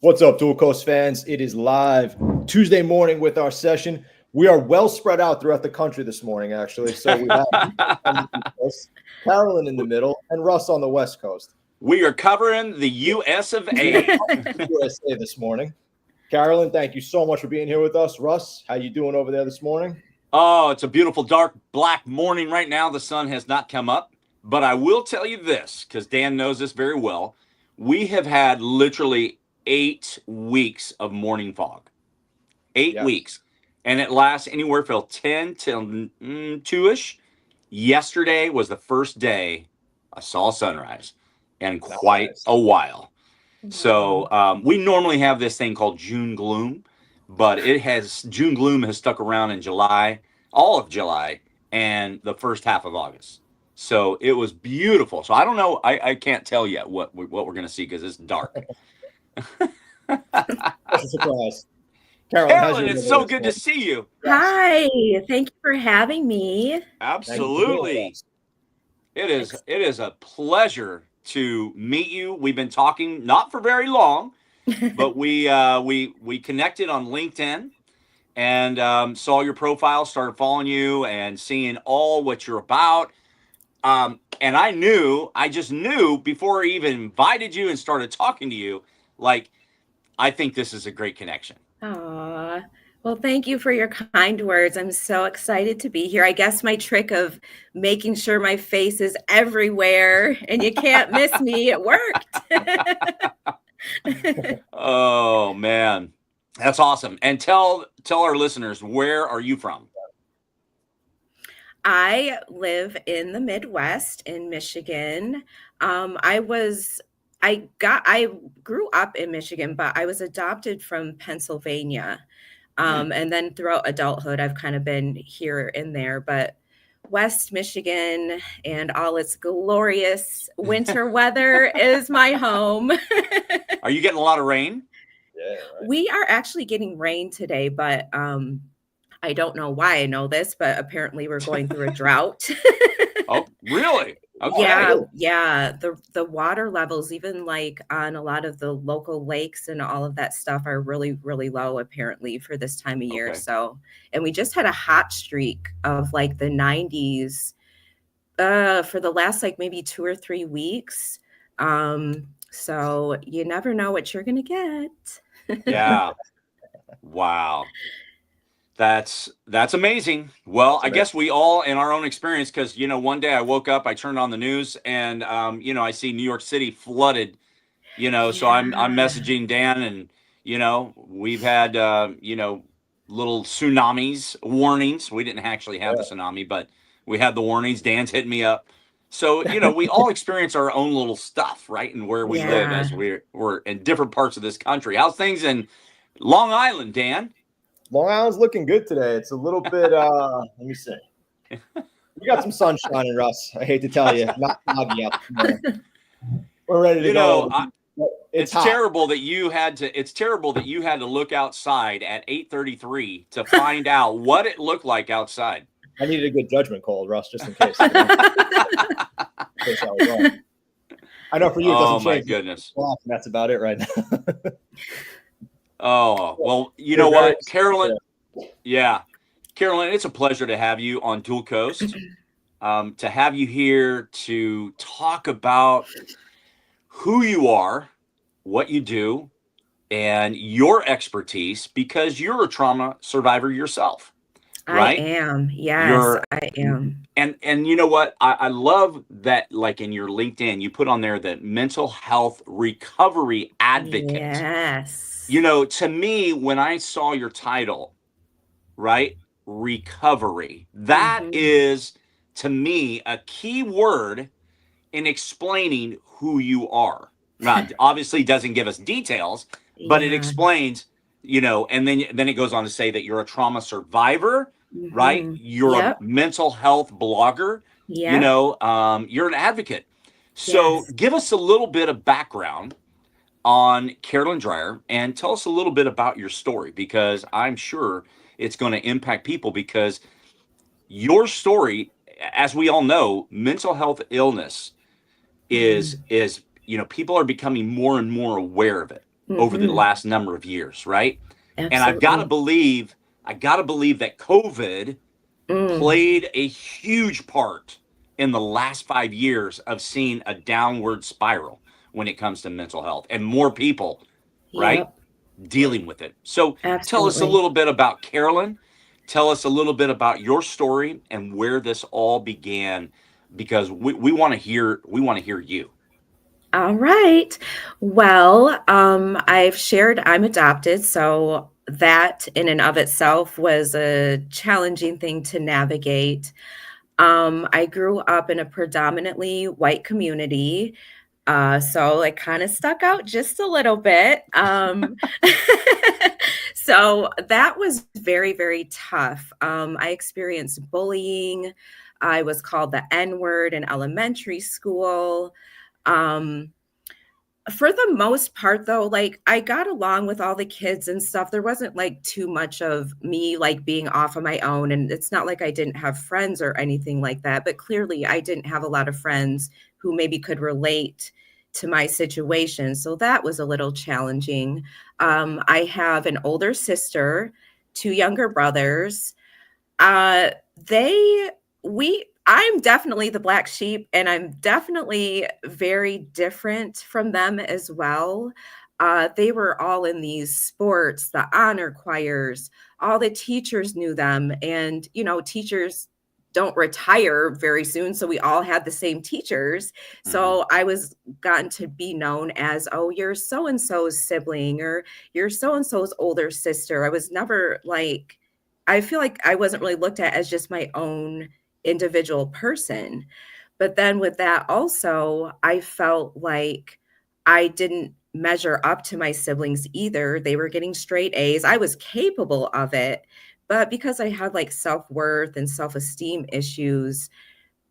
What's up, Dual Coast fans? It is live Tuesday morning with our session. We are well spread out throughout the country this morning, actually. So we have Caralyn in the middle and Russ on the West Coast. We are covering the U.S. of A. USA this morning. Caralyn, thank you so much for being here with us. Russ, how you doing over there this morning? Oh, it's a beautiful, dark, black morning right now. The sun has not come up. But I will tell you this, because Dan knows this very well. We have had literally 8 weeks of morning fog. 8 weeks. And it lasts anywhere from 10 till 2-ish. Yesterday was the first day I saw sunrise in quite a while. So we normally have this thing called June gloom, but June gloom has stuck around in July, all of July, and the first half of August. So it was beautiful. So I don't know. I can't tell yet what we're going to see because it's dark. That's a surprise. Caralyn, it's so good to see you. Hi, thank you for having me. Absolutely. It is a pleasure to meet you. We've been talking not for very long, but we connected on LinkedIn and saw your profile, started following you and seeing all what you're about. And I just knew before I even invited you and started talking to you, like, I think this is a great connection. Aw, well, thank you for your kind words. I'm so excited to be here. I guess my trick of making sure my face is everywhere and you can't miss me, it worked. Oh, man. That's awesome. And tell our listeners, where are you from? I live in the Midwest in Michigan. I grew up in Michigan, but I was adopted from Pennsylvania. And then throughout adulthood, I've kind of been here and there, but West Michigan and all its glorious winter weather is my home. Are you getting a lot of rain? Yeah, right. We are actually getting rain today, but I don't know why I know this, but apparently we're going through a drought. Oh, really? Okay. Yeah. The water levels, even like on a lot of the local lakes and all of that stuff, are really, really low apparently for this time of year. Okay. So, and we just had a hot streak of like the 90s for the last like maybe 2 or 3 weeks. So you never know what you're gonna get. Yeah. Wow. That's amazing. Well, I guess we all, in our own experience, because, one day I woke up, I turned on the news and, I see New York City flooded, so I'm messaging Dan and, we've had, little tsunamis warnings. We didn't actually have the tsunami, but we had the warnings. Dan's hitting me up. So, we all experience our own little stuff, right? And where we live as we're in different parts of this country. How's things in Long Island, Dan? Long Island's looking good today. It's a little bit, let me see. We got some sun shining, Russ. I hate to tell you. Not foggy out there. We're ready to go. It's terrible that you had to look outside at 8:33 to find out what it looked like outside. I needed a good judgment call, Russ, just in case. In case I was wrong. I know for you it doesn't change. Oh my goodness. That's about it right now. Oh, well, you know what, Caralyn? Yeah. Caralyn, it's a pleasure to have you on Dual Coast, to have you here to talk about who you are, what you do, and your expertise, because you're a trauma survivor yourself, right? I am. Yes, I am. And you know what? I love that, like in your LinkedIn, you put on there that mental health recovery advocate. Yes. To me, when I saw your title, right, recovery, that is, to me, a key word in explaining who you are. Now, obviously doesn't give us details, but it explains, and then it goes on to say that you're a trauma survivor, right? You're a mental health blogger, you're an advocate. So give us a little bit of background on Caralyn Dreyer and tell us a little bit about your story, because I'm sure it's going to impact people, because your story, as we all know, mental health illness is people are becoming more and more aware of it over the last number of years, right? Absolutely. And I gotta believe that COVID played a huge part in the last 5 years of seeing a downward spiral when it comes to mental health and more people, right, dealing with it. So tell us a little bit about Caralyn. Tell us a little bit about your story and where this all began, because we want to hear you. All right. Well, I've shared I'm adopted, so that in and of itself was a challenging thing to navigate. I grew up in a predominantly white community, so it kind of stuck out just a little bit. So that was very, very tough. I experienced bullying. I was called the N-word in elementary school. For the most part, though, like I got along with all the kids and stuff. There wasn't like too much of me like being off on my own. And it's not like I didn't have friends or anything like that. But clearly, I didn't have a lot of friends who maybe could relate to my situation. So that was a little challenging. I have an older sister, two younger brothers. They, we, I'm definitely the black sheep, and I'm definitely very different from them as well. They were all in these sports, the honor choirs, all the teachers knew them. And, teachers don't retire very soon. So we all had the same teachers. So I was gotten to be known as, oh, you're so-and-so's sibling, or you're so-and-so's older sister. I was never like, I feel like I wasn't really looked at as just my own individual person. But then with that also, I felt like I didn't measure up to my siblings either. They were getting straight A's. I was capable of it, but because I had like self-worth and self-esteem issues,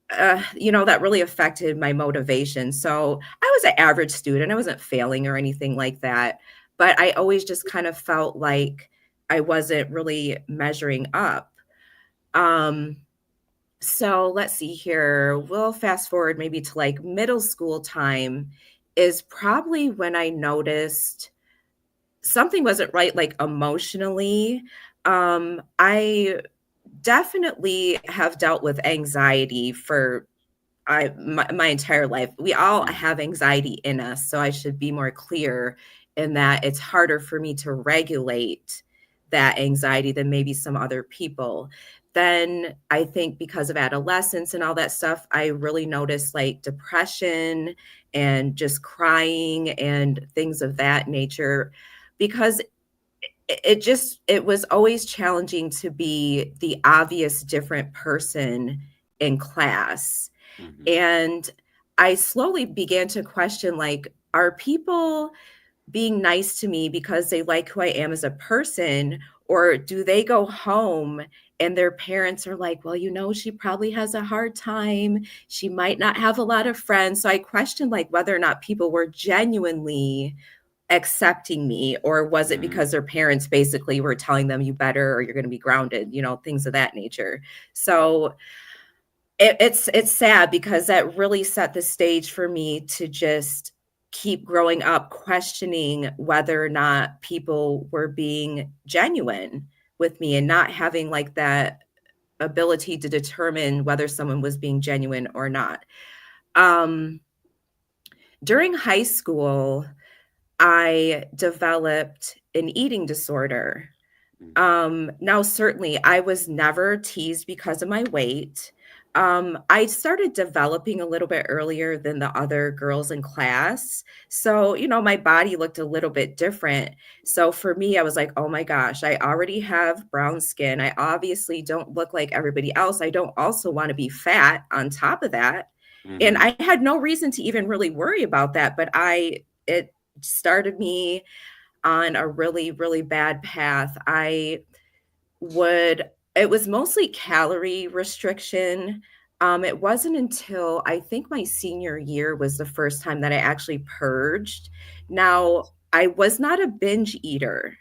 that really affected my motivation. So I was an average student. I wasn't failing or anything like that, but I always just kind of felt like I wasn't really measuring up. So let's see here. We'll fast forward maybe to like middle school time is probably when I noticed something wasn't right, like emotionally. I definitely have dealt with anxiety for my entire life. We all have anxiety in us, so I should be more clear in that it's harder for me to regulate that anxiety than maybe some other people. Then I think because of adolescence and all that stuff, I really noticed like depression and just crying and things of that nature, because it was always challenging to be the obvious different person in class. And I slowly began to question, like, are people being nice to me because they like who I am as a person? Or do they go home and their parents are like, well, she probably has a hard time. She might not have a lot of friends. So I questioned like whether or not people were genuinely accepting me, or was it because their parents basically were telling them you better or you're going to be grounded, things of that nature. So it's sad because that really set the stage for me to just keep growing up questioning whether or not people were being genuine with me and not having like that ability to determine whether someone was being genuine or not. During high school, I developed an eating disorder. Now, certainly, I was never teased because of my weight. I started developing a little bit earlier than the other girls in class. So, my body looked a little bit different. So for me, I was like, oh my gosh, I already have brown skin. I obviously don't look like everybody else. I don't also want to be fat on top of that. And I had no reason to even really worry about that, but it started me on a really, really bad path. It was mostly calorie restriction. It wasn't until I think my senior year was the first time that I actually purged. Now, I was not a binge eater.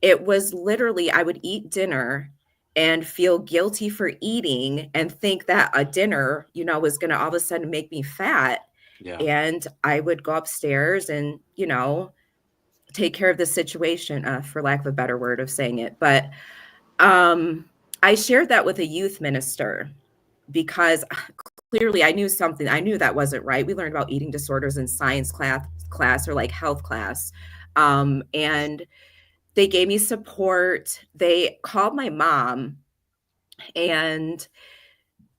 It was literally, I would eat dinner and feel guilty for eating and think that a dinner, was going to all of a sudden make me fat. Yeah. And I would go upstairs and, take care of the situation, for lack of a better word of saying it. But I shared that with a youth minister because clearly I knew something. I knew that wasn't right. We learned about eating disorders in science class or like health class. And they gave me support. They called my mom, and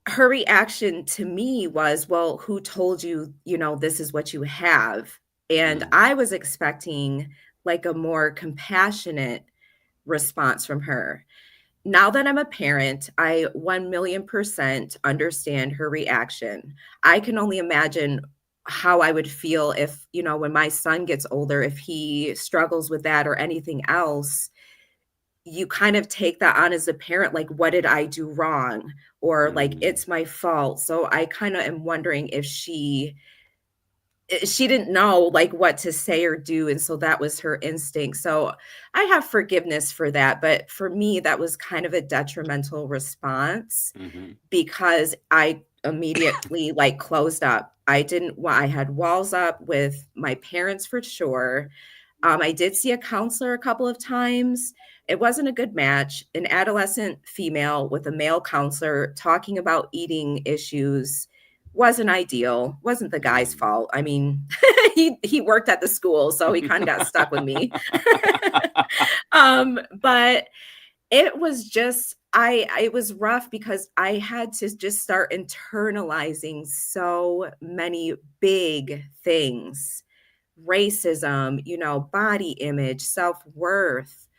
her reaction to me was, well, who told you, this is what you have? And I was expecting like a more compassionate response from her. Now that I'm a parent, I 1,000,000% understand her reaction. I can only imagine how I would feel if, when my son gets older, if he struggles with that or anything else, you kind of take that on as a parent, like, what did I do wrong? Or like, it's my fault. So I kind of am wondering if she didn't know like what to say or do, and so that was her instinct. So I have forgiveness for that, but for me that was kind of a detrimental response because I immediately like closed up. I had walls up with my parents for sure. I did see a counselor a couple of times. It wasn't a good match. An adolescent female with a male counselor talking about eating issues wasn't ideal. Wasn't the guy's fault. I mean, he worked at the school, so he kind of got stuck with me. But it was just it was rough because I had to just start internalizing so many big things. Racism, body image, self-worth.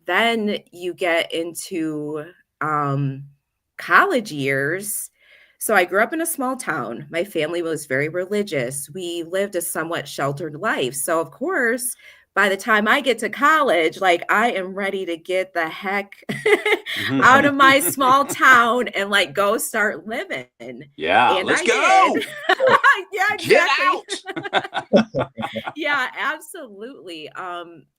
Then you get into college years. So I grew up in a small town. My family was very religious. We lived a somewhat sheltered life. So of course, by the time I get to college, like I am ready to get the heck out of my small town and like go start living. Yeah, and let's I go. Did. Yeah, exactly. Get out. Yeah, absolutely.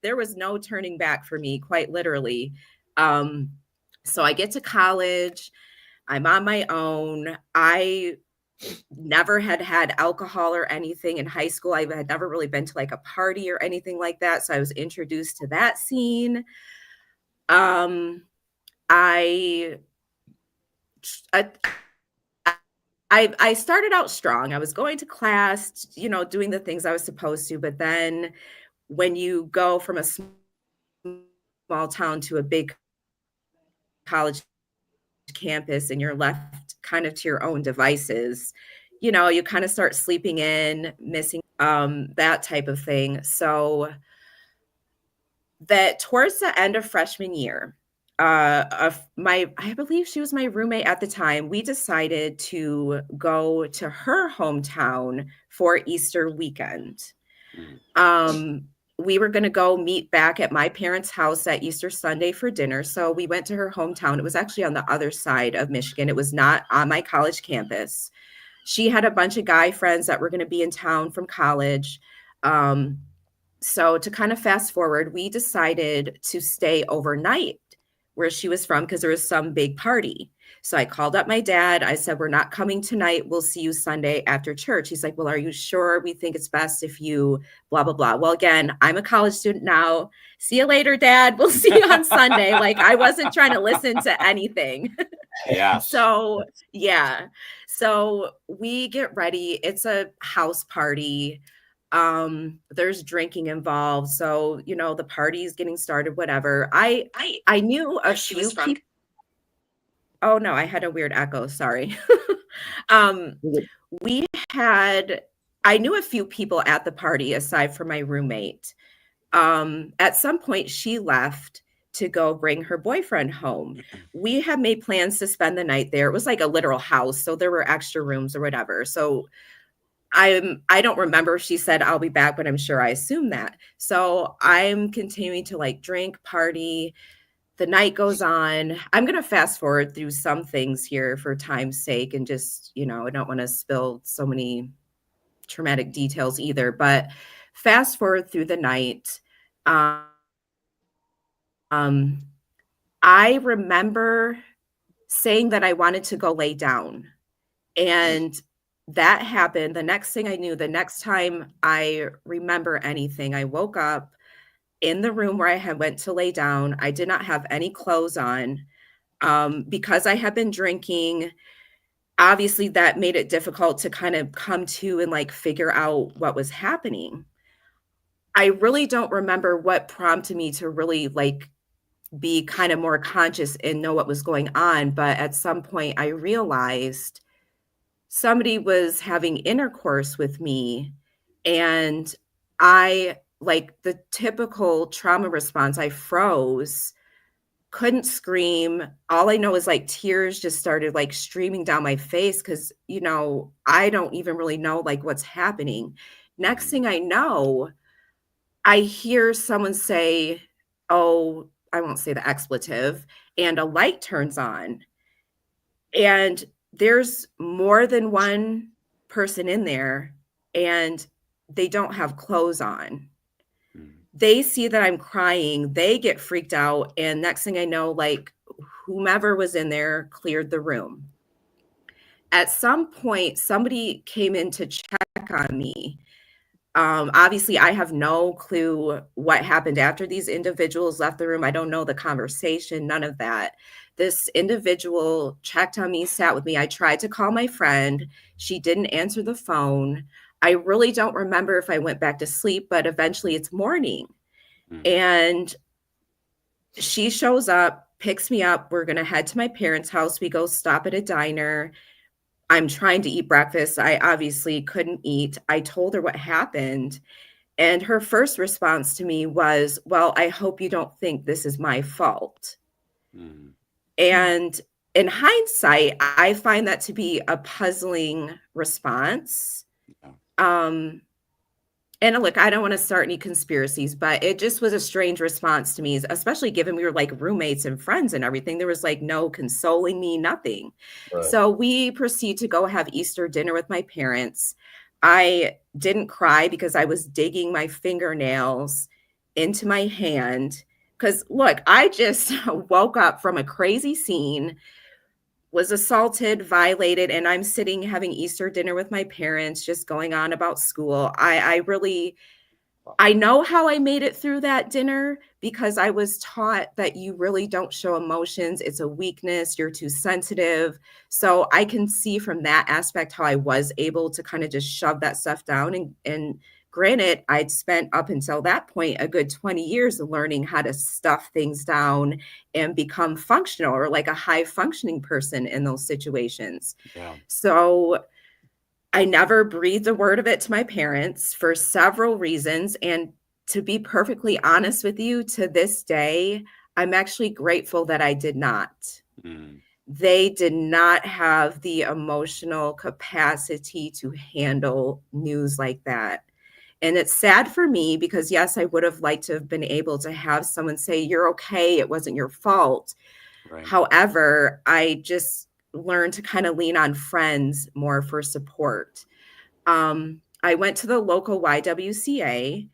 There was no turning back for me, quite literally. So I get to college. I'm on my own. I never had alcohol or anything in high school. I had never really been to like a party or anything like that. So I was introduced to that scene. I started out strong. I was going to class, doing the things I was supposed to. But then when you go from a small town to a big college campus and you're left kind of to your own devices, you kind of start sleeping in, missing that type of thing. So that towards the end of freshman year, I believe she was my roommate at the time, we decided to go to her hometown for Easter weekend. We were going to go meet back at my parents' house at Easter Sunday for dinner. So we went to her hometown. It was actually on the other side of Michigan. It was not on my college campus. She had a bunch of guy friends that were going to be in town from college. So to kind of fast forward, we decided to stay overnight where she was from because there was some big party. So I called up my dad. I said, we're not coming tonight. We'll see you Sunday after church. He's like, well, are you sure? We think it's best if you blah, blah, blah. Well, again, I'm a college student now. See you later, Dad. We'll see you on Sunday. Like I wasn't trying to listen to anything. Yeah. So yeah. So we get ready. It's a house party. There's drinking involved. So, the party's getting started, whatever. I knew a few people. Oh no, I had a weird echo. Sorry. I knew a few people at the party aside from my roommate. At some point she left to go bring her boyfriend home. We had made plans to spend the night there. It was like a literal house. So there were extra rooms or whatever. So I don't remember if she said I'll be back, but I'm sure I assumed that. So I'm continuing to like drink, party. The night goes on. I'm going to fast forward through some things here for time's sake and just, I don't want to spill so many traumatic details either, but fast forward through the night. I remember saying that I wanted to go lay down. And that happened. The next thing I knew, the next time I remember anything, I woke up in the room where I had went to lay down. I did not have any clothes on because I had been drinking. Obviously, that made it difficult to kind of come to and like figure out what was happening. I really don't remember what prompted me to really like be kind of more conscious and know what was going on. But at some point, I realized somebody was having intercourse with me, and I, like the typical trauma response, I froze, couldn't scream. All I know is like tears just started like streaming down my face because, you know, I don't even really know like what's happening. Next thing I know, I hear someone say, oh, I won't say the expletive, and a light turns on. And there's more than one person in there, and they don't have clothes on. They see that I'm crying, they get freaked out, and next thing I know, like whomever was in there cleared the room. At some point, somebody came in to check on me. Obviously, I have no clue what happened after these individuals left the room. I don't know the conversation, none of that. This individual checked on me, sat with me. I tried to call my friend. She didn't answer the phone. I really don't remember if I went back to sleep, but eventually it's morning. And she shows up, picks me up. We're going to head to my parents' house. We go stop at a diner. I'm trying to eat breakfast. I obviously couldn't eat. I told her what happened. And her first response to me was, well, I hope you don't think this is my fault. And in hindsight, I find that to be a puzzling response. And look, I don't want to start any conspiracies, but it just was a strange response to me, especially given we were like roommates and friends and everything. There was like no consoling me, nothing. Right. So we proceed to go have Easter dinner with my parents. I didn't cry because I was digging my fingernails into my hand. Because look, I just woke up from a crazy scene, was assaulted, violated, and I'm sitting having Easter dinner with my parents, just going on about school. I know how I made it through that dinner because I was taught that you really don't show emotions. It's a weakness. You're too sensitive. So I can see from that aspect how I was able to kind of just shove that stuff down. And granted, I'd spent up until that point a good 20 years of learning how to stuff things down and become functional, or like a high functioning person in those situations. Yeah. So I never breathed a word of it to my parents for several reasons. And to be perfectly honest with you, to this day, I'm actually grateful that I did not. They did not have the emotional capacity to handle news like that. And it's sad for me because, yes, I would have liked to have been able to have someone say, you're okay, it wasn't your fault. Right. However, I just learned to kind of lean on friends more for support. I went to the local YWCA.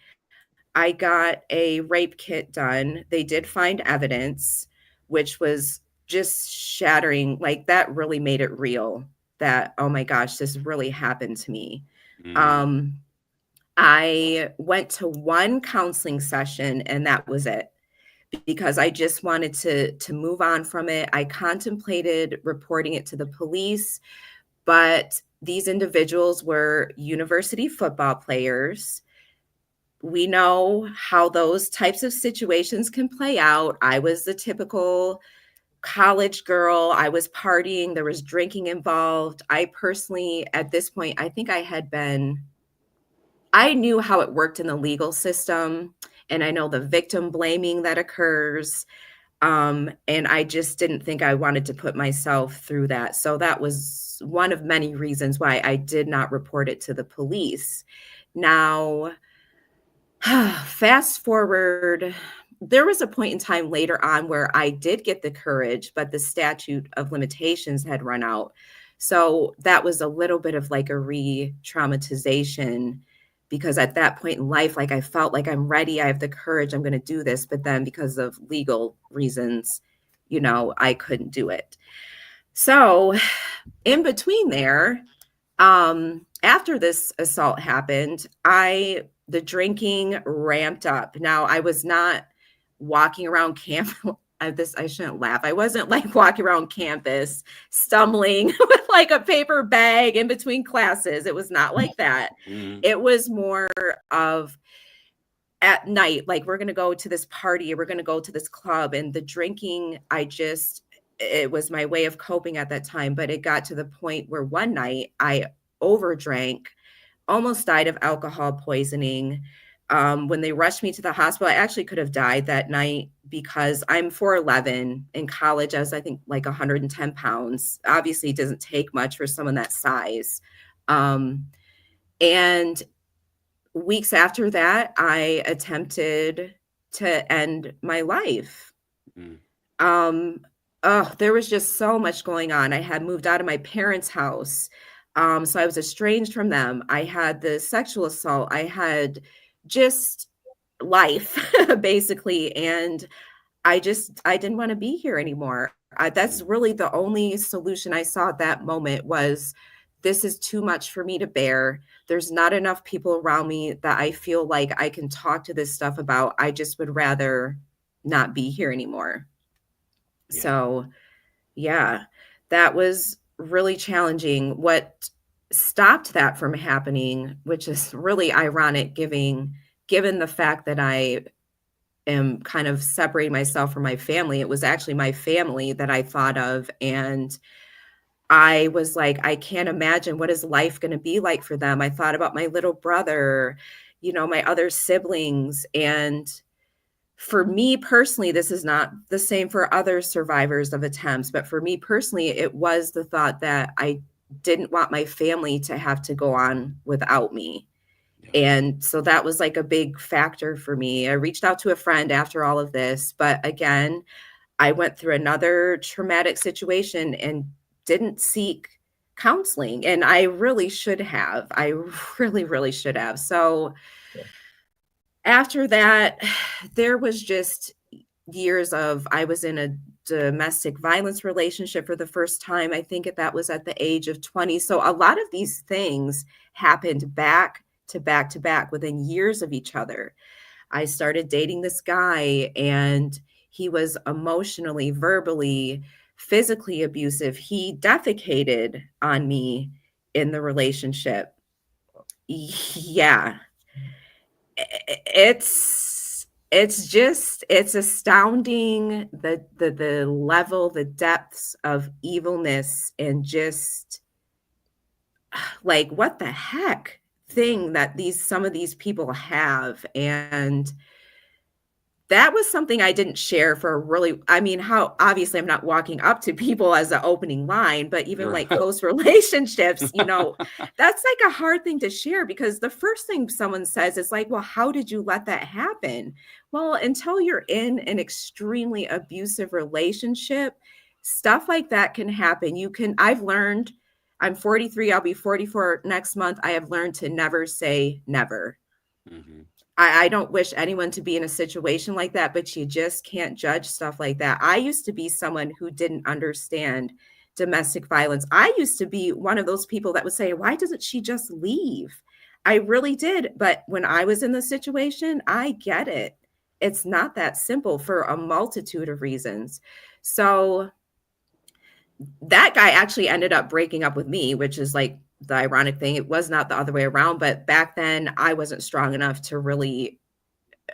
I got a rape kit done. They did find evidence, which was just shattering. Like, that really made it real that, oh my gosh, this really happened to me. I went to one counseling session and that was it, because I just wanted to move on from it. I contemplated reporting it to the police, but these individuals were university football players. We know how those types of situations can play out. I was the typical college girl. I was partying. There was drinking involved. I personally, at this point, I think I knew how it worked in the legal system, and I know the victim blaming that occurs. And I just didn't think I wanted to put myself through that. So that was one of many reasons why I did not report it to the police. Now, fast forward, there was a point in time later on where I did get the courage, but the statute of limitations had run out. So that was a little bit of like a re-traumatization, because at that point in life, like I felt like I'm ready, I have the courage, I'm going to do this. But then because of legal reasons, I couldn't do it. So in between there, After this assault happened, the drinking ramped up. Now, I was not walking around camp. I shouldn't laugh. I wasn't like walking around campus stumbling with like a paper bag in between classes. It was not like that. Mm-hmm. It was more of at night, like we're going to go to this party or we're going to go to this club, and the drinking, it was my way of coping at that time. But it got to the point where one night I overdrank, almost died of alcohol poisoning. When they rushed me to the hospital, I actually could have died that night because I'm 4'11". In college, I was, I think, like 110 pounds. Obviously, it doesn't take much for someone that size. And weeks after that, I attempted to end my life. There was just so much going on. I had moved out of my parents' house. So I was estranged from them. I had the sexual assault. I had just life, basically. And I didn't want to be here anymore. That's really the only solution I saw at that moment was, this is too much for me to bear. There's not enough people around me that I feel like I can talk to this stuff about. I just would rather not be here anymore. Yeah. So, yeah, that was really challenging. What stopped that from happening, which is really ironic given the fact that I am kind of separating myself from my family. It was actually my family that I thought of, and I was like, I can't imagine what is life going to be like for them. I thought about my little brother, my other siblings. And for me personally, this is not the same for other survivors of attempts, but for me personally, it was the thought that I didn't want my family to have to go on without me. Yeah. And so that was like a big factor for me. I reached out to a friend after all of this, but again, I went through another traumatic situation and didn't seek counseling. And I really should have. I really, really should have. So yeah. After that, there was just years of, I was in a domestic violence relationship for the first time. I think that was at the age of 20. So a lot of these things happened back to back to back within years of each other. I started dating this guy, and he was emotionally, verbally, physically abusive. He defecated on me in the relationship. Yeah. It's astounding the level, the depths of evilness, and just like, what the heck thing that some of these people have. And that was something I didn't share for how obviously I'm not walking up to people as an opening line, but even like close relationships, that's like a hard thing to share, because the first thing someone says is like, well, how did you let that happen? Well, until you're in an extremely abusive relationship, stuff like that can happen. I've learned, I'm 43, I'll be 44 next month. I have learned to never say never. Mm-hmm. I don't wish anyone to be in a situation like that, but you just can't judge stuff like that. I used to be someone who didn't understand domestic violence. I used to be one of those people that would say, why doesn't she just leave? I really did. But when I was in the situation, I get it. It's not that simple for a multitude of reasons. So that guy actually ended up breaking up with me, which is like the ironic thing. It was not the other way around, but back then I wasn't strong enough to really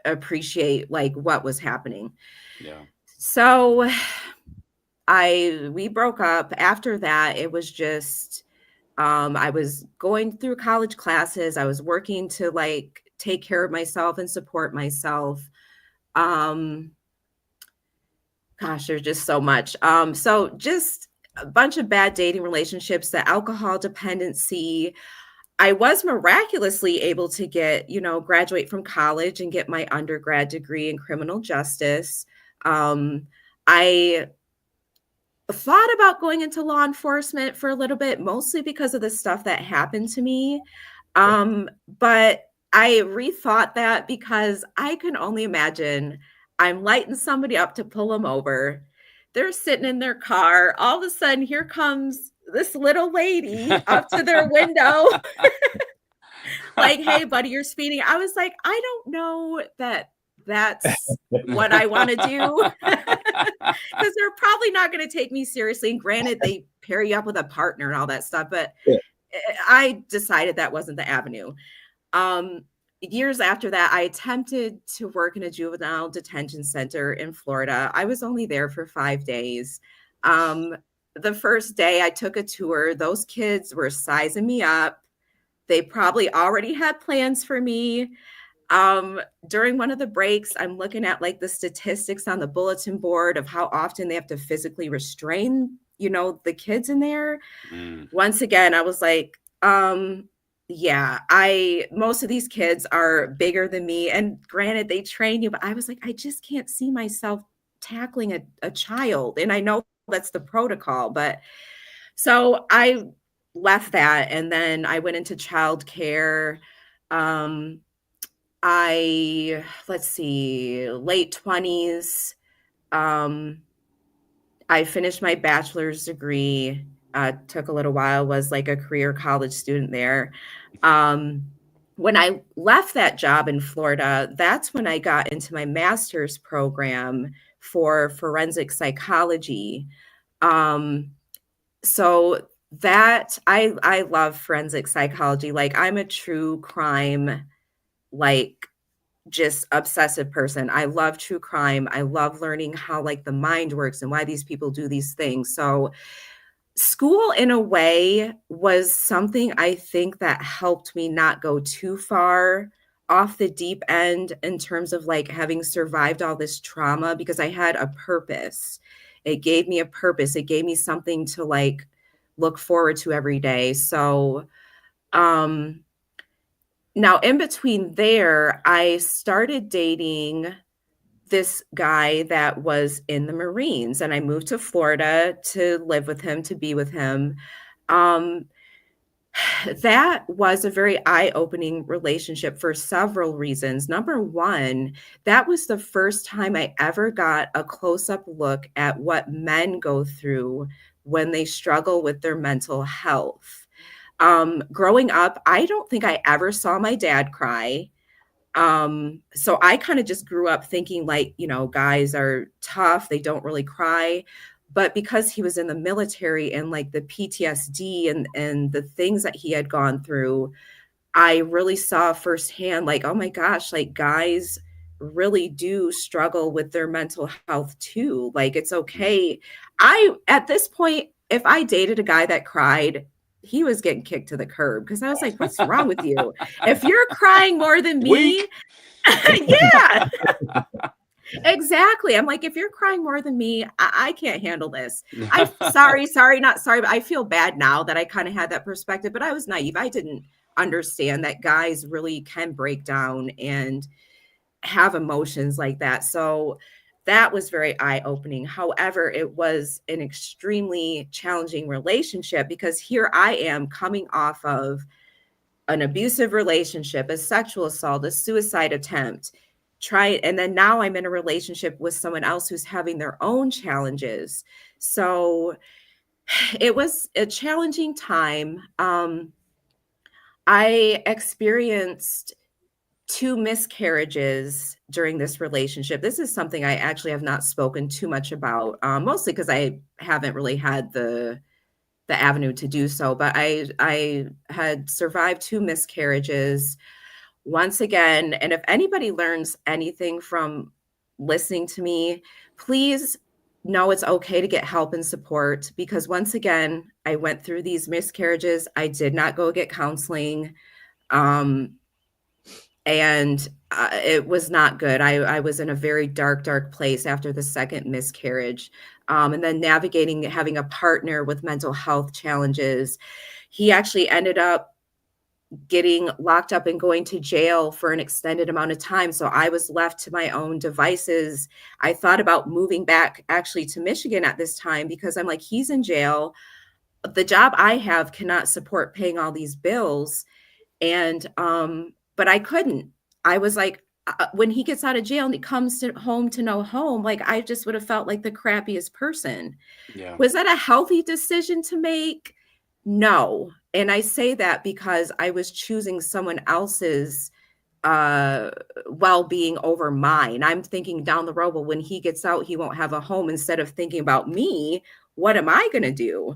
appreciate like what was happening. Yeah. So we broke up. After that, it was just, I was going through college classes. I was working to like take care of myself and support myself. Gosh, there's just so much. So just a bunch of bad dating relationships, the alcohol dependency. I was miraculously able to get, graduate from college and get my undergrad degree in criminal justice. I thought about going into law enforcement for a little bit, mostly because of the stuff that happened to me. But I rethought that because I can only imagine I'm lighting somebody up to pull them over. They're sitting in their car. All of a sudden, here comes this little lady up to their window, like, "Hey, buddy, you're speeding." I was like, "I don't know that that's what I want to do." Because they're probably not going to take me seriously. And granted, they pair you up with a partner and all that stuff, but Yeah. I decided that wasn't the avenue. Years after that, I attempted to work in a juvenile detention center in Florida. I was only there for 5 days. The first day I took a tour, those kids were sizing me up. They probably already had plans for me. During one of the breaks, I'm looking at like the statistics on the bulletin board of how often they have to physically restrain, the kids in there. Once again, I was like, yeah, most of these kids are bigger than me. And granted, they train you, but I was like, I just can't see myself tackling a child. And I know that's the protocol, but so I left that. And then I went into childcare. Let's see, late 20s. I finished my bachelor's degree. Took a little while, was like a career college student there. When I left that job in Florida, that's when I got into my master's program for forensic psychology. So that I love forensic psychology. Like, I'm a true crime, like, just obsessive person. I love true crime. I love learning how like the mind works and why these people do these things. So school in a way was something I think that helped me not go too far off the deep end in terms of like having survived all this trauma, because I had a purpose. It gave me a purpose. It gave me something to like look forward to every day. So, now, in between there, I started dating this guy that was in the Marines, and I moved to Florida to live with him, to be with him. That was a very eye-opening relationship for several reasons. Number one, that was the first time I ever got a close-up look at what men go through when they struggle with their mental health. Growing up, I don't think I ever saw my dad cry. So I kind of just grew up thinking like, guys are tough. They don't really cry. But because he was in the military and like the PTSD and the things that he had gone through, I really saw firsthand, like, oh my gosh, like guys really do struggle with their mental health too. Like, it's okay. At this point, if I dated a guy that cried, he was getting kicked to the curb, because I was like, what's wrong with you? If you're crying more than me, yeah, exactly. I'm like, if you're crying more than me, I can't handle this. I'm sorry, not sorry, but I feel bad now that I kind of had that perspective, but I was naive. I didn't understand that guys really can break down and have emotions like that. So that was very eye-opening. However, it was an extremely challenging relationship, because here I am coming off of an abusive relationship, a sexual assault, a suicide attempt, and then now I'm in a relationship with someone else who's having their own challenges. So it was a challenging time. I experienced 2 miscarriages during this relationship. This is something I actually have not spoken too much about, mostly because I haven't really had the avenue to do so. But I had survived 2 miscarriages. Once again, and if anybody learns anything from listening to me, please know it's okay to get help and support, because once again, I went through these miscarriages. I did not go get counseling. And it was not good. I was in a very dark place after the second miscarriage. And then navigating having a partner with mental health challenges. He actually ended up getting locked up and going to jail for an extended amount of time. So I was left to my own devices. I thought about moving back actually to Michigan at this time, because I'm like, he's in jail. The job I have cannot support paying all these bills. And but I couldn't. I was like, when he gets out of jail and he comes home to no home, like I just would have felt like the crappiest person. Yeah. Was that a healthy decision to make? No. And I say that because I was choosing someone else's well-being over mine. I'm thinking down the road, well, when he gets out, he won't have a home. Instead of thinking about me, what am I going to do?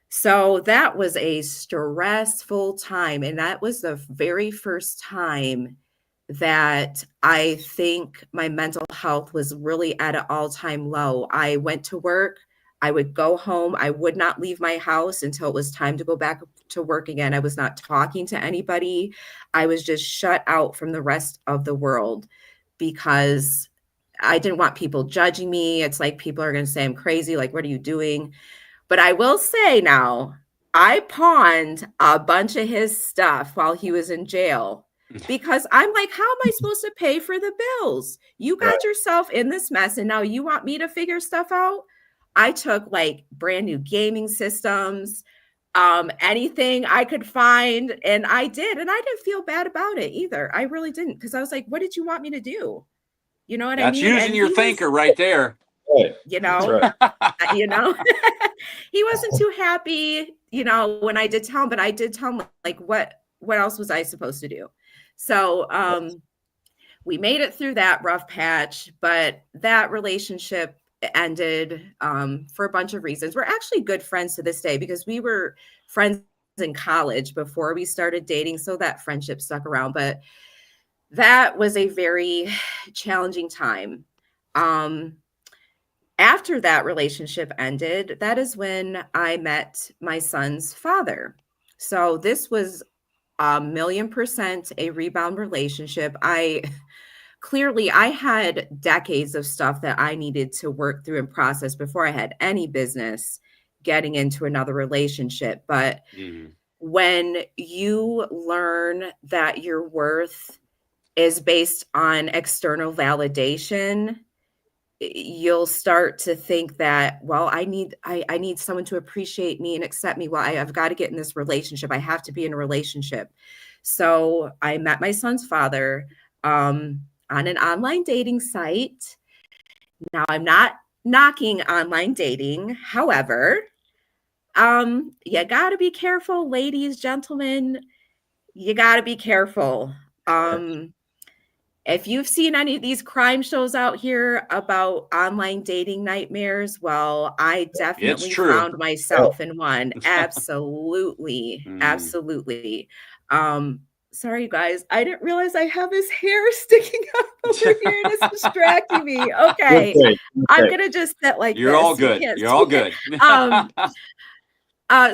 So that was a stressful time. And that was the very first time that I think my mental health was really at an all-time low. I went to work. I would go home. I would not leave my house until it was time to go back to work again. I was not talking to anybody. I was just shut out from the rest of the world because I didn't want people judging me. It's like people are going to say I'm crazy. Like, what are you doing? But I will say now, I pawned a bunch of his stuff while he was in jail because I'm like, how am I supposed to pay for the bills? You got yourself in this mess and now you want me to figure stuff out? I took like brand new gaming systems, anything I could find, and I did. And I didn't feel bad about it either. I really didn't, because I was like, what did you want me to do? You know what I mean? That's using your thinker right there. You know, you know, he wasn't too happy, you know, when I did tell him, but I did tell him like, what else was I supposed to do? So, we made it through that rough patch, but that relationship ended, for a bunch of reasons. We're actually good friends to this day because we were friends in college before we started dating. So that friendship stuck around, but that was a very challenging time. After that relationship ended, that is when I met my son's father. So this was 1,000,000% a rebound relationship. I had decades of stuff that I needed to work through and process before I had any business getting into another relationship. But when you learn that your worth is based on external validation, you'll start to think that, well, I need someone to appreciate me and accept me. Well, I've got to get in this relationship. I have to be in a relationship. So I met my son's father on an online dating site. Now, I'm not knocking online dating. However, you got to be careful, ladies, gentlemen. You got to be careful. If you've seen any of these crime shows out here about online dating nightmares, well, I definitely found myself in one. Absolutely. Absolutely. Sorry, you guys. I didn't realize I have his hair sticking up over here and it's distracting me. Okay. I'm going to just sit like You're this. all good. You're all good.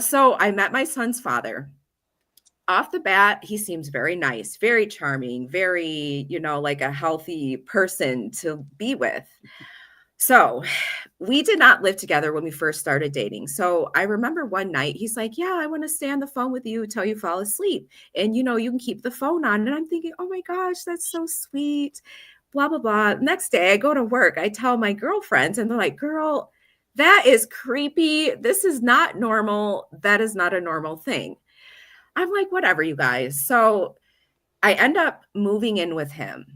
So I met my son's father. Off the bat, he seems very nice, very charming, very, you know, like a healthy person to be with. So we did not live together when we first started dating. So I remember one night he's like, yeah, I want to stay on the phone with you till you fall asleep. And, you know, you can keep the phone on. And I'm thinking, oh my gosh, that's so sweet. Blah, blah, blah. Next day I go to work. I tell my girlfriends and they're like, girl, that is creepy. This is not normal. That is not a normal thing. I'm like, whatever, you guys. So I end up moving in with him.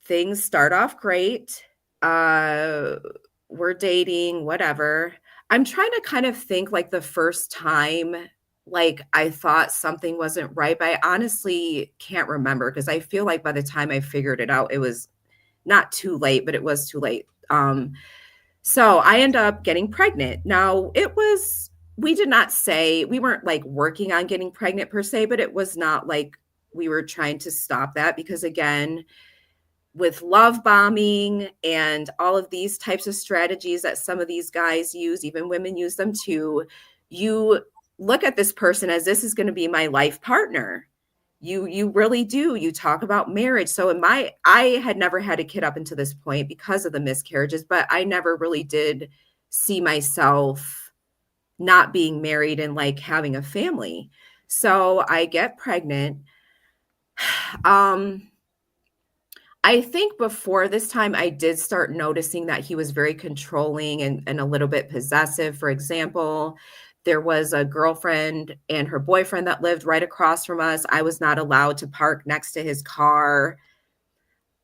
Things start off great. We're dating, whatever. I'm trying to kind of think like the first time, like I thought something wasn't right, but I honestly can't remember because I feel like by the time I figured it out, it was not too late, but it was too late. So I end up getting pregnant. Now we weren't like working on getting pregnant per se, but it was not like we were trying to stop that because again, with love bombing and all of these types of strategies that some of these guys use, even women use them too, you look at this person as this is going to be my life partner. You really do. You talk about marriage. So I had never had a kid up until this point because of the miscarriages, but I never really did see myself not being married and like having a family. So I get pregnant. I think before this time, I did start noticing that he was very controlling and a little bit possessive. For example, There was a girlfriend and her boyfriend that lived right across from us. I was not allowed to park next to his car.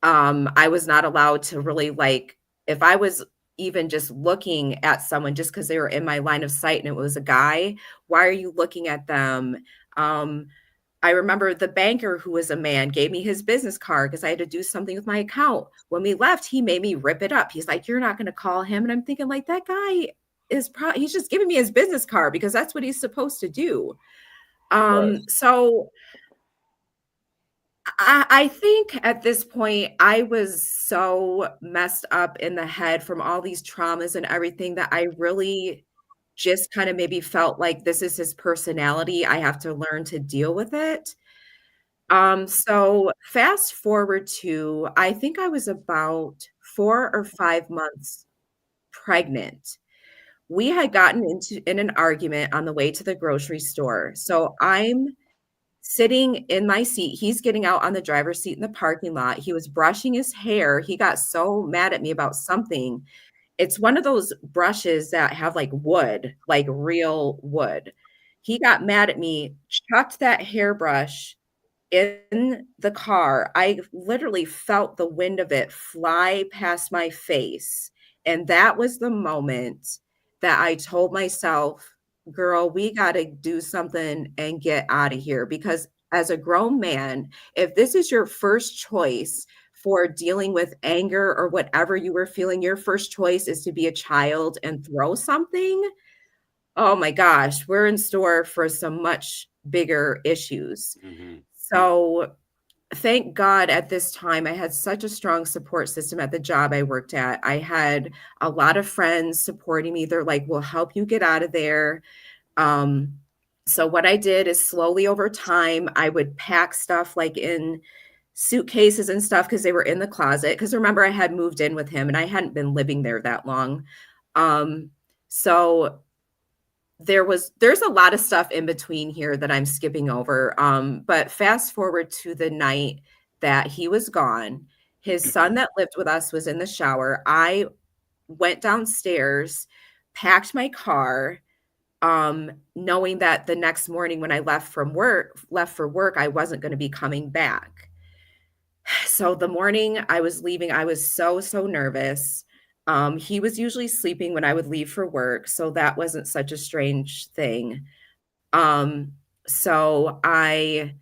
I was not allowed to really, like, if I was even just looking at someone just because they were in my line of sight and it was a guy, why are you looking at them? I remember the banker, who was a man, gave me his business card because I had to do something with my account. When we left, he made me rip it up. He's like, "You're not going to call him." And I'm thinking, like, that guy is probably, he's just giving me his business card because that's what he's supposed to do. Right. So I think at this point, I was so messed up in the head from all these traumas and everything that I really just kind of maybe felt like this is his personality. I have to learn to deal with it. So fast forward to, I think I was about 4 or 5 months pregnant. We had gotten in an argument on the way to the grocery store. So I'm sitting in my seat. He's getting out on the driver's seat in the parking lot. He was brushing his hair. He got so mad at me about something. It's one of those brushes that have like wood, like real wood. He got mad at me, chucked that hairbrush in the car. I literally felt the wind of it fly past my face. And that was the moment that I told myself, girl, we got to do something and get out of here. Because as a grown man, if this is your first choice for dealing with anger or whatever you were feeling, your first choice is to be a child and throw something. Oh my gosh, we're in store for some much bigger issues. So thank God at this time, I had such a strong support system at the job I worked at. I had a lot of friends supporting me. They're like, we'll help you get out of there. So what I did is slowly over time, I would pack stuff like in suitcases and stuff because they were in the closet. Because remember, I had moved in with him and I hadn't been living there that long. So there's a lot of stuff in between here that I'm skipping over. But fast forward to the night that he was gone, his son that lived with us was in the shower. I went downstairs, packed my car, knowing that the next morning when I left for work, I wasn't going to be coming back. So the morning I was leaving, I was so nervous. He was usually sleeping when I would leave for work, so that wasn't such a strange thing. So I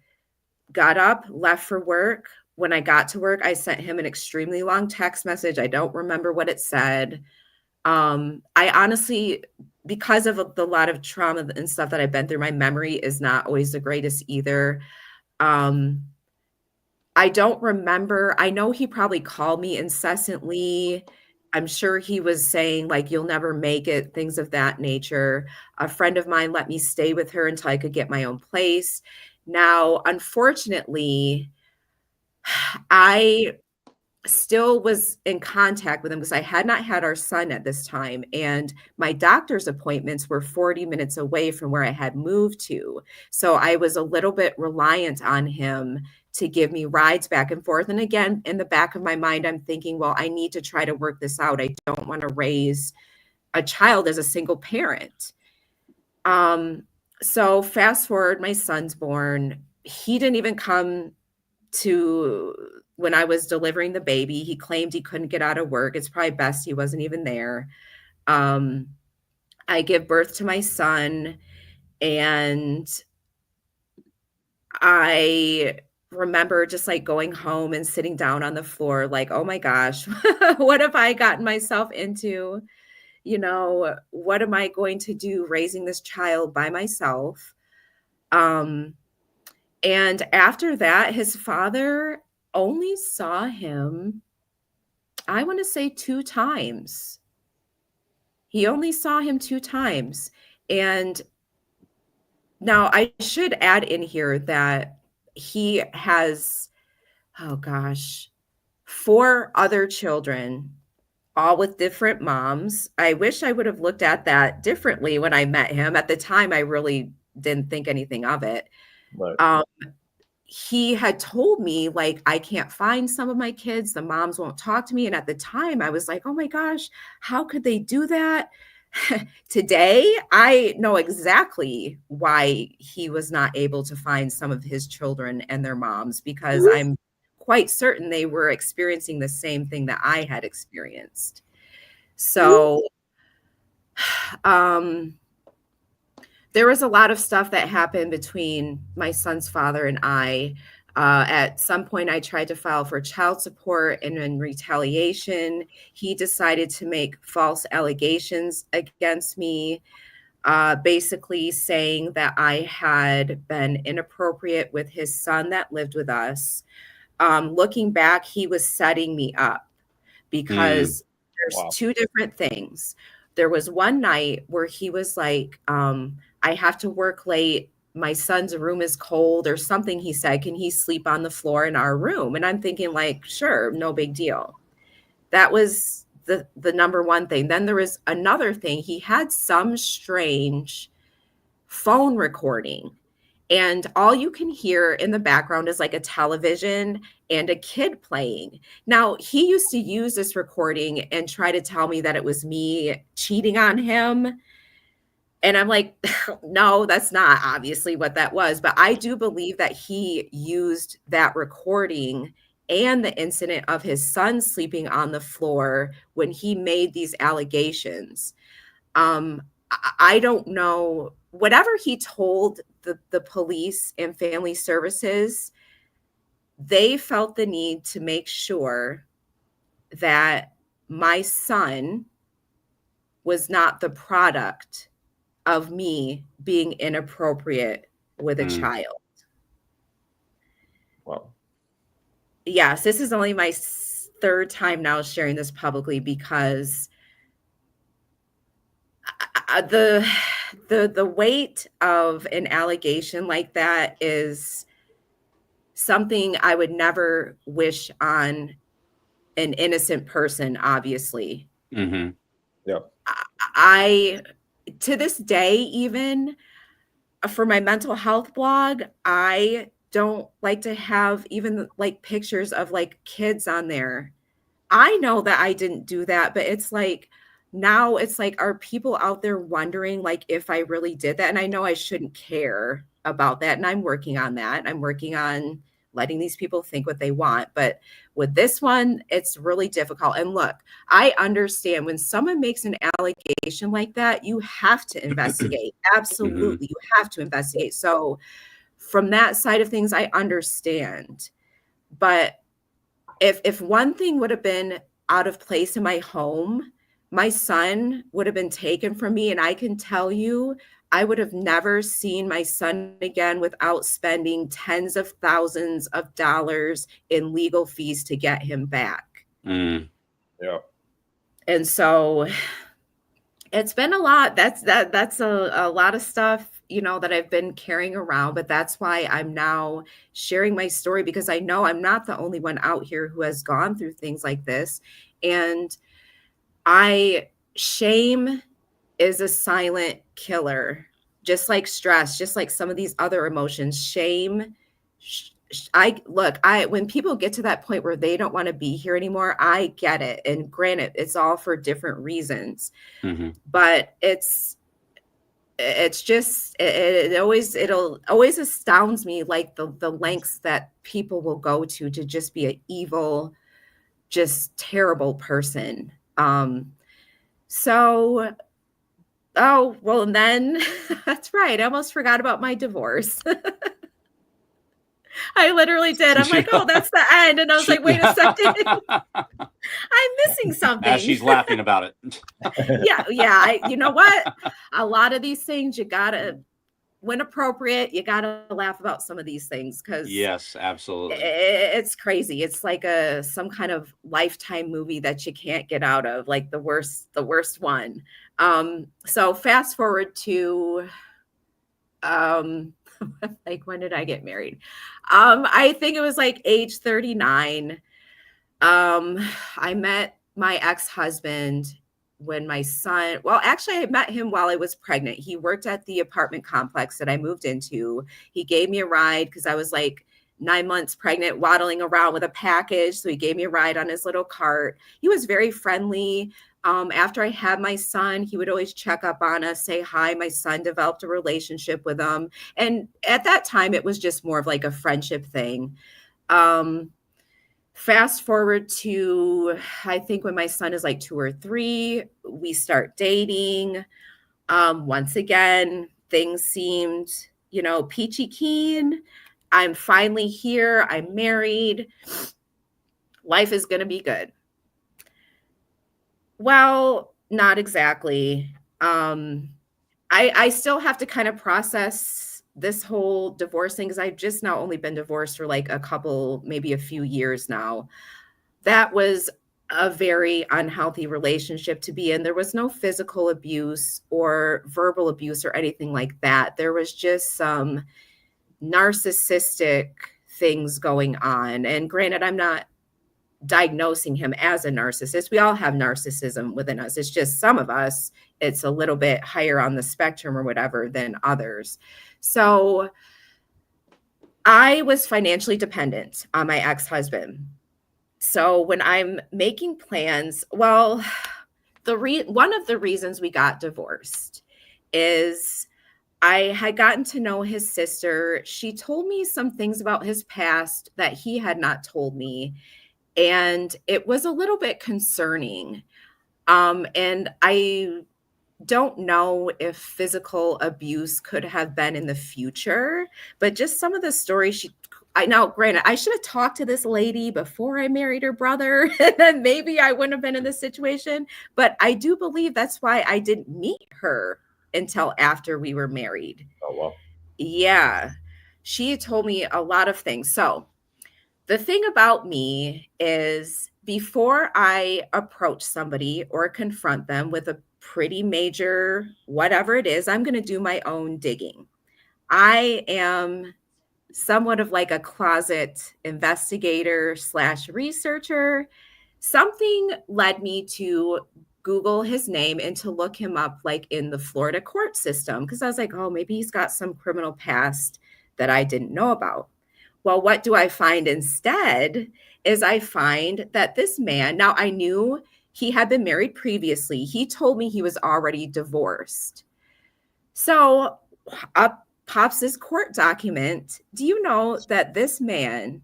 got up, left for work. When I got to work, I sent him an extremely long text message. I don't remember what it said. I honestly, because of the lot of trauma and stuff that I've been through, my memory is not always the greatest either. I don't remember. I know he probably called me incessantly. I'm sure he was saying, like, you'll never make it, things of that nature. A friend of mine let me stay with her until I could get my own place. Now, unfortunately, I still was in contact with him because I had not had our son at this time. And my doctor's appointments were 40 minutes away from where I had moved to. So I was a little bit reliant on him to give me rides back and forth. And again, in the back of my mind, I'm thinking, well, I need to try to work this out. I don't want to raise a child as a single parent. So fast forward, my son's born. He didn't even come to when I was delivering the baby. He claimed he couldn't get out of work. It's probably best he wasn't even there. I give birth to my son, and I remember just like going home and sitting down on the floor like, oh my gosh, what have I gotten myself into? You know, what am I going to do raising this child by myself? And after that, his father only saw him, I want to say 2 times. He only saw him 2 times. And now I should add in here that he has, oh gosh, 4 other children, all with different moms. I wish I would have looked at that differently when I met him. At the time, I really didn't think anything of it. Right. He had told me, like, I can't find some of my kids. The moms won't talk to me. And at the time I was like, oh my gosh, how could they do that? today, I know exactly why he was not able to find some of his children and their moms, because I'm quite certain they were experiencing the same thing that I had experienced. So, there was a lot of stuff that happened between my son's father and I. At some point, I tried to file for child support, and in retaliation, he decided to make false allegations against me, basically saying that I had been inappropriate with his son that lived with us. Looking back, he was setting me up, because there's two different things. There was one night where he was like, I have to work late. My son's room is cold or something. He said, can he sleep on the floor in our room? And I'm thinking like, sure, no big deal. That was the number one thing. Then there was another thing. He had some strange phone recording, and all you can hear in the background is like a television and a kid playing. Now, he used to use this recording and try to tell me that it was me cheating on him. And I'm like, no, that's not obviously what that was. But I do believe that he used that recording and the incident of his son sleeping on the floor when he made these allegations. I don't know. Whatever he told the police and family services, they felt the need to make sure that my son was not the product of me being inappropriate with a child. Wow. Yes, this is only my third time now sharing this publicly, because the weight of an allegation like that is something I would never wish on an innocent person, obviously. Mm-hmm. Yeah. I to this day, even for my mental health blog, I don't like to have even like pictures of like kids on there. I know that I didn't do that, but it's like, now it's like, are people out there wondering like if I really did that? And I know I shouldn't care about that. And I'm working on that. I'm working on letting these people think what they want. But with this one, it's really difficult. And look, I understand when someone makes an allegation like that, you have to investigate. Absolutely. You have to investigate. So from that side of things, I understand. But if one thing would have been out of place in my home, my son would have been taken from me. And I can tell you, I would have never seen my son again without spending tens of thousands of dollars in legal fees to get him back. Yeah. And so it's been a lot. That's a lot of stuff, you know, that I've been carrying around, but that's why I'm now sharing my story, because I know I'm not the only one out here who has gone through things like this. And shame is a silent killer, just like stress, just like some of these other emotions. Shame, when people get to that point where they don't want to be here anymore, I get it. And granted, it's all for different reasons, but it's just, it'll always astounds me, like the lengths that people will go to just be an evil, just terrible person. Oh, well, and then that's right. I almost forgot about my divorce. I literally did. I'm like, oh, that's the end. And I was like, wait a second. I'm missing something. As she's laughing about it. Yeah. You know what? A lot of these things, you gotta, when appropriate, you gotta laugh about some of these things, because yes, absolutely, it's crazy. It's like some kind of Lifetime movie that you can't get out of, like the worst one. So fast forward to like, when did I get married? I think it was like age 39. I met my ex-husband when my son, well, actually I met him while I was pregnant. He worked at the apartment complex that I moved into. He gave me a ride because I was like 9 months pregnant, waddling around with a package. So he gave me a ride on his little cart. He was very friendly. After I had my son, he would always check up on us, say hi. My son developed a relationship with him. And at that time, it was just more of like a friendship thing. Fast forward to, I think when my son is like 2 or 3, we start dating. Once again, things seemed, peachy keen. I'm finally here. I'm married. Life is going to be good. Well, not exactly. I still have to kind of process this whole divorce thing because I've just now only been divorced for like a couple, maybe a few years now. That was a very unhealthy relationship to be in. There was no physical abuse or verbal abuse or anything like that. There was just some narcissistic things going on. And granted, I'm not diagnosing him as a narcissist. We all have narcissism within us. It's just some of us, it's a little bit higher on the spectrum or whatever than others. So I was financially dependent on my ex-husband. So when I'm making plans, well, one of the reasons we got divorced is I had gotten to know his sister. She told me some things about his past that he had not told me. And it was a little bit concerning. And I don't know if physical abuse could have been in the future, but just some of the stories granted, I should have talked to this lady before I married her brother, and then maybe I wouldn't have been in this situation. But I do believe that's why I didn't meet her until after we were married. Oh, well. Yeah. She told me a lot of things. So the thing about me is before I approach somebody or confront them with a pretty major whatever it is, I'm going to do my own digging. I am somewhat of like a closet investigator / researcher. Something led me to Google his name and to look him up like in the Florida court system because I was like, oh, maybe he's got some criminal past that I didn't know about. Well, what do I find instead is I find that this man, now I knew he had been married previously. He told me he was already divorced. So up pops this court document. Do you know that this man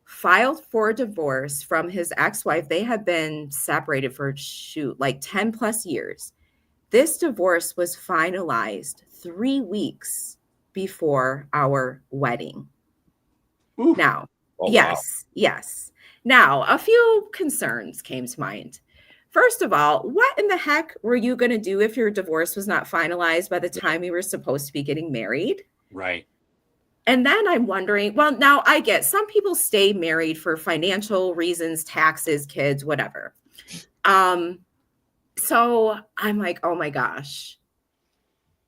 filed for divorce from his ex-wife? They had been separated for like 10 plus years. This divorce was finalized 3 weeks before our wedding. Ooh. Now, Oh, yes, wow. yes. Now, a few concerns came to mind. First of all, what in the heck were you going to do if your divorce was not finalized by the time you were supposed to be getting married? Right. And then I'm wondering, well, now I get some people stay married for financial reasons, taxes, kids, whatever. So I'm like, oh my gosh,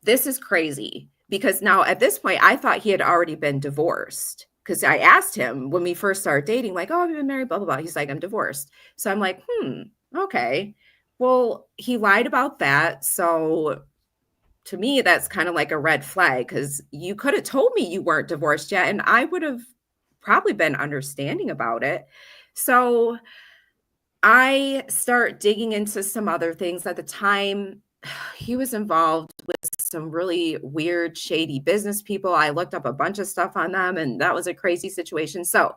this is crazy. Because now at this point, I thought he had already been divorced. Because I asked him when we first started dating, like, oh, have you been married, blah, blah, blah. He's like, I'm divorced. So I'm like, okay. Well, he lied about that. So to me, that's kind of like a red flag because you could have told me you weren't divorced yet, and I would have probably been understanding about it. So I start digging into some other things. At the time, he was involved with some really weird, shady business people. I looked up a bunch of stuff on them, and that was a crazy situation. So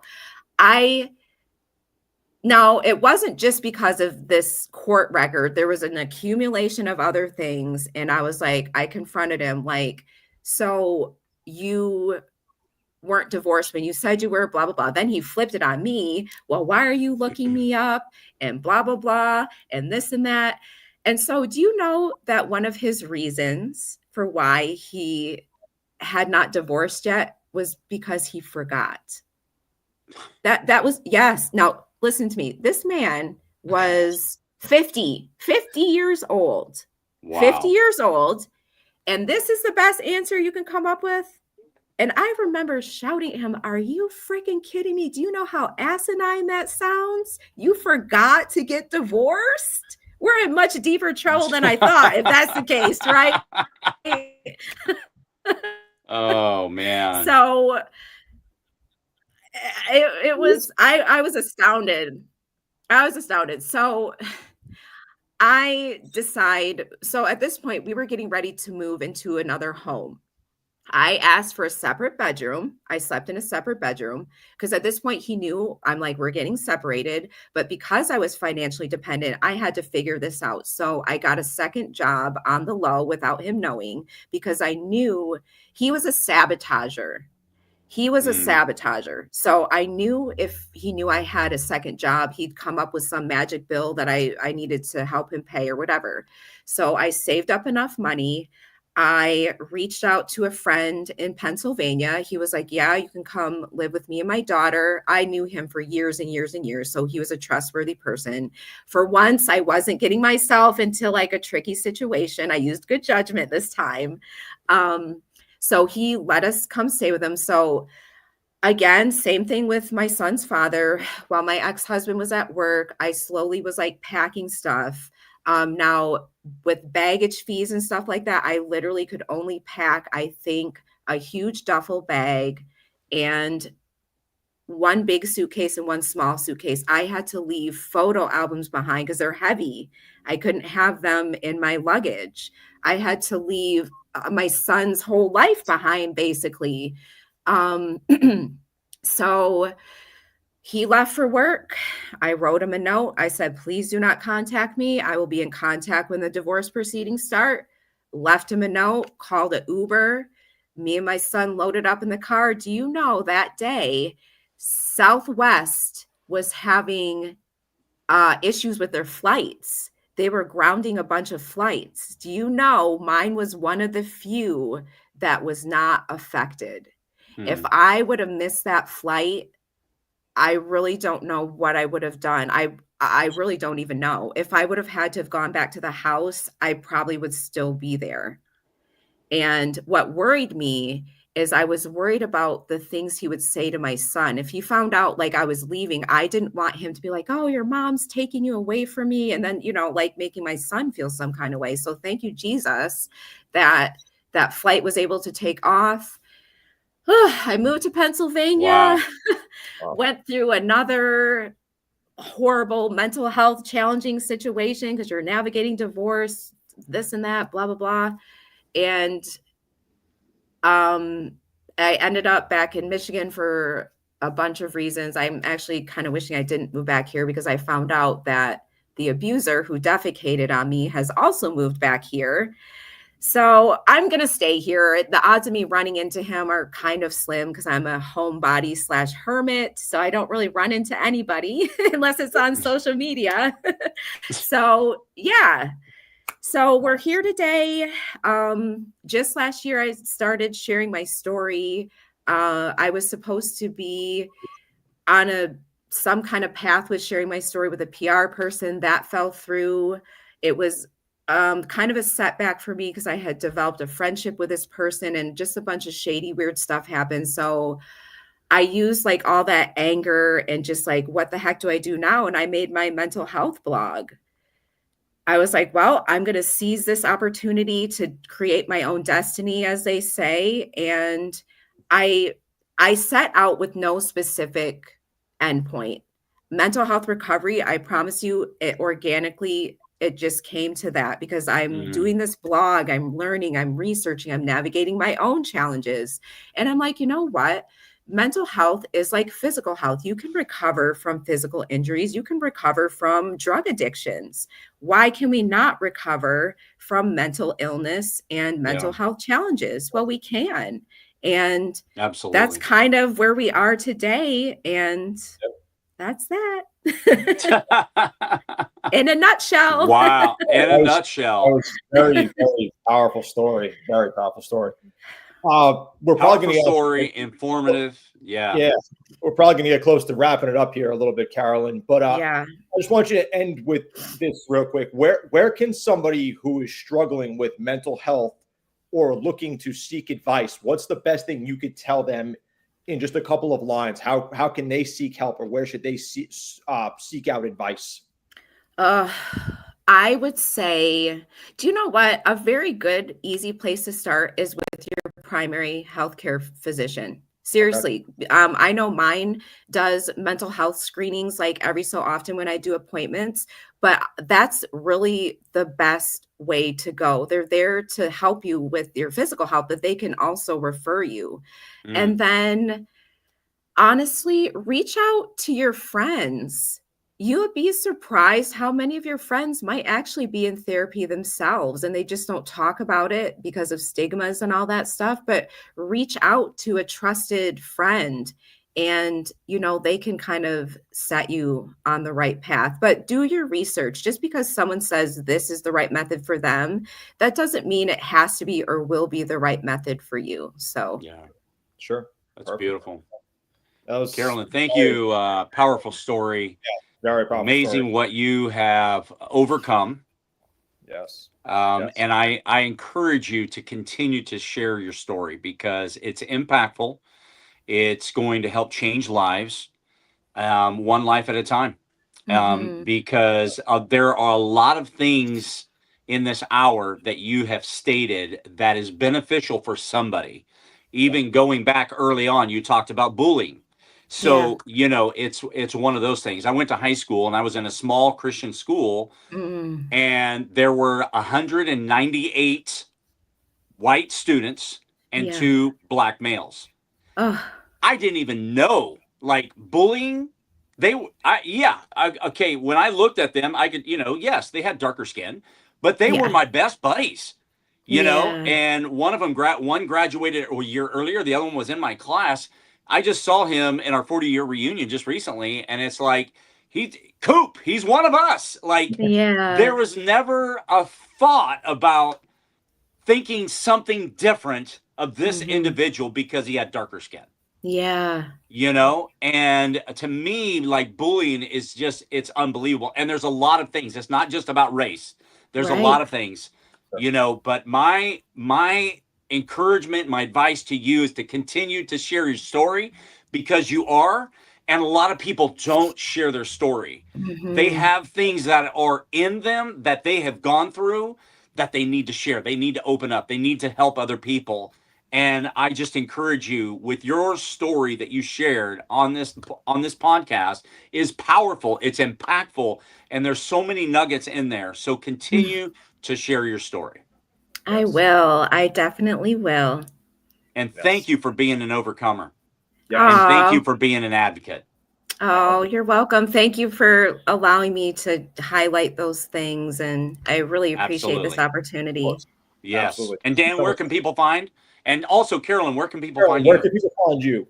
now, it wasn't just because of this court record. There was an accumulation of other things. And I was like, I confronted him like, so you weren't divorced when you said you were, blah, blah, blah. Then he flipped it on me. Well, why are you looking me up? And blah, blah, blah. And this and that. And so do you know that one of his reasons for why he had not divorced yet was because he forgot? That was, yes. Now, listen to me. This man was 50 years old. Wow. 50 years old. And this is the best answer you can come up with. And I remember shouting at him, are you freaking kidding me? Do you know how asinine that sounds? You forgot to get divorced? We're in much deeper trouble than I thought, if that's the case, right? Oh, man. So it was, I was astounded. I was astounded. So I decide, so at this point, we were getting ready to move into another home. I asked for a separate bedroom. I slept in a separate bedroom because at this point he knew I'm like, we're getting separated. But because I was financially dependent, I had to figure this out. So I got a second job on the low without him knowing because I knew he was a sabotager. He was a sabotager. So I knew if he knew I had a second job, he'd come up with some magic bill that I needed to help him pay or whatever. So I saved up enough money. I reached out to a friend in Pennsylvania. He was like, yeah, you can come live with me and my daughter. I knew him for years and years and years. So he was a trustworthy person. For once, I wasn't getting myself into like a tricky situation. I used good judgment this time. So he let us come stay with him. So again, same thing with my son's father. While my ex-husband was at work, I slowly was like packing stuff. Now with baggage fees and stuff like that, I literally could only pack, I think, a huge duffel bag and one big suitcase and one small suitcase. I had to leave photo albums behind because they're heavy. I couldn't have them in my luggage. I had to leave my son's whole life behind, basically. Um, so he left for work. I wrote him a note. I said, please do not contact me. I will be in contact when the divorce proceedings start. Left him a note, called an Uber. Me and my son loaded up in the car. Do you know that day, Southwest was having issues with their flights? They were grounding a bunch of flights. Do you know mine was one of the few that was not affected? If I would have missed that flight, I really don't know what I would have done. I really don't even know. If I would have had to have gone back to the house, I probably would still be there. And what worried me is I was worried about the things he would say to my son. If he found out like I was leaving, I didn't want him to be like, oh, your mom's taking you away from me. And then, like making my son feel some kind of way. So thank you, Jesus, that that flight was able to take off. I moved to Pennsylvania, Wow. went through another horrible mental health challenging situation because you're navigating divorce, this and that, blah, blah, blah. And I ended up back in Michigan for a bunch of reasons. I'm actually kind of wishing I didn't move back here because I found out that the abuser who defecated on me has also moved back here. So I'm going to stay here. The odds of me running into him are kind of slim because I'm a homebody / hermit. So I don't really run into anybody unless it's on social media. So yeah. So we're here today. Just last year, I started sharing my story. I was supposed to be on some kind of path with sharing my story with a PR person. That fell through. It was kind of a setback for me because I had developed a friendship with this person and just a bunch of shady, weird stuff happened. So I used like all that anger and just like, what the heck do I do now? And I made my mental health blog. I was like, well, I'm going to seize this opportunity to create my own destiny, as they say. And I set out with no specific endpoint. Mental health recovery, I promise you, it just came to that because I'm doing this blog, I'm learning, I'm researching, I'm navigating my own challenges. And I'm like, you know what? Mental health is like physical health. You can recover from physical injuries. You can recover from drug addictions. Why can we not recover from mental illness and mental health challenges? Well, we can. And absolutely, that's kind of where we are today. And that's that. In a nutshell. Wow. In a nutshell. That was very, very powerful story. Very powerful story. We're probably going to story, informative. Yeah. We're probably going to get close to wrapping it up here a little bit, Caralyn. But I just want you to end with this real quick. Where can somebody who is struggling with mental health or looking to seek advice, what's the best thing you could tell them in just a couple of lines? How can they seek help, or where should they seek out advice? I would say, do you know what? A very good, easy place to start is with your primary healthcare physician. Seriously. Okay. I know mine does mental health screenings like every so often when I do appointments, but that's really the best way to go. They're there to help you with your physical health, but they can also refer you. And then honestly, reach out to your friends. You would be surprised how many of your friends might actually be in therapy themselves and they just don't talk about it because of stigmas and all that stuff. But reach out to a trusted friend and, they can kind of set you on the right path. But do your research. Just because someone says this is the right method for them, that doesn't mean it has to be or will be the right method for you. So, yeah, sure. That's beautiful. Caralyn, thank you. Powerful story. Yeah, very powerful. Amazing story. What you have overcome. Yes. Yes. And I encourage you to continue to share your story because it's impactful. It's going to help change lives, one life at a time. Because there are a lot of things in this hour that you have stated that is beneficial for somebody. Even going back early on, you talked about bullying. So, it's one of those things. I went to high school and I was in a small Christian school and there were 198 white students and 2 black males. I didn't even know, like, bullying. Okay. When I looked at them, I could, yes, they had darker skin, but they were my best buddies, and one of them, one graduated a year earlier. The other one was in my class. I just saw him in our 40-year reunion just recently. And it's like, he's one of us. Like, there was never a thought about thinking something different of this individual because he had darker skin. Yeah. And to me, like, bullying is it's unbelievable. And there's a lot of things. It's not just about race. There's a lot of things, but my encouragement, my advice to you is to continue to share your story because you are. And a lot of people don't share their story. They have things that are in them that they have gone through that they need to share. They need to open up. They need to help other people. And I just encourage you with your story that you shared on this podcast is powerful. It's impactful. And there's so many nuggets in there. So continue to share your story. I will. I definitely will. And thank you for being an overcomer. Yeah. And thank you for being an advocate. Oh, you're welcome. Thank you for allowing me to highlight those things. And I really appreciate this opportunity. Yes. Absolutely. And Dan, where can people find? And also, Caralyn, where can people find you? Where can people find you?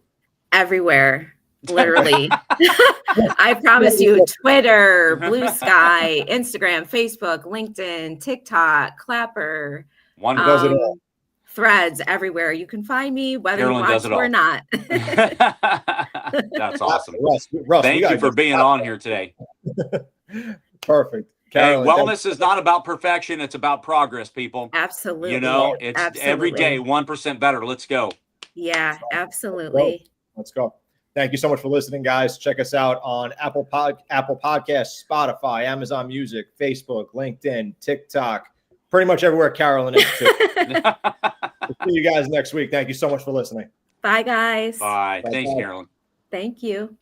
Everywhere, literally. I promise you, Twitter, Blue Sky, Instagram, Facebook, LinkedIn, TikTok, Clapper. Wonderful. Threads, everywhere. You can find me, whether Caralyn you want to or not. That's awesome. Russ, thank you for being on here today. Perfect. Hey, wellness is not about perfection. It's about progress, people. Absolutely. It's every day 1% better. Let's go. Yeah, absolutely. Let's go. Thank you so much for listening, guys. Check us out on Apple Podcasts, Spotify, Amazon Music, Facebook, LinkedIn, TikTok, pretty much everywhere Caralyn is too. We'll see you guys next week. Thank you so much for listening. Bye, guys. Bye. Thanks, Caralyn. Thank you.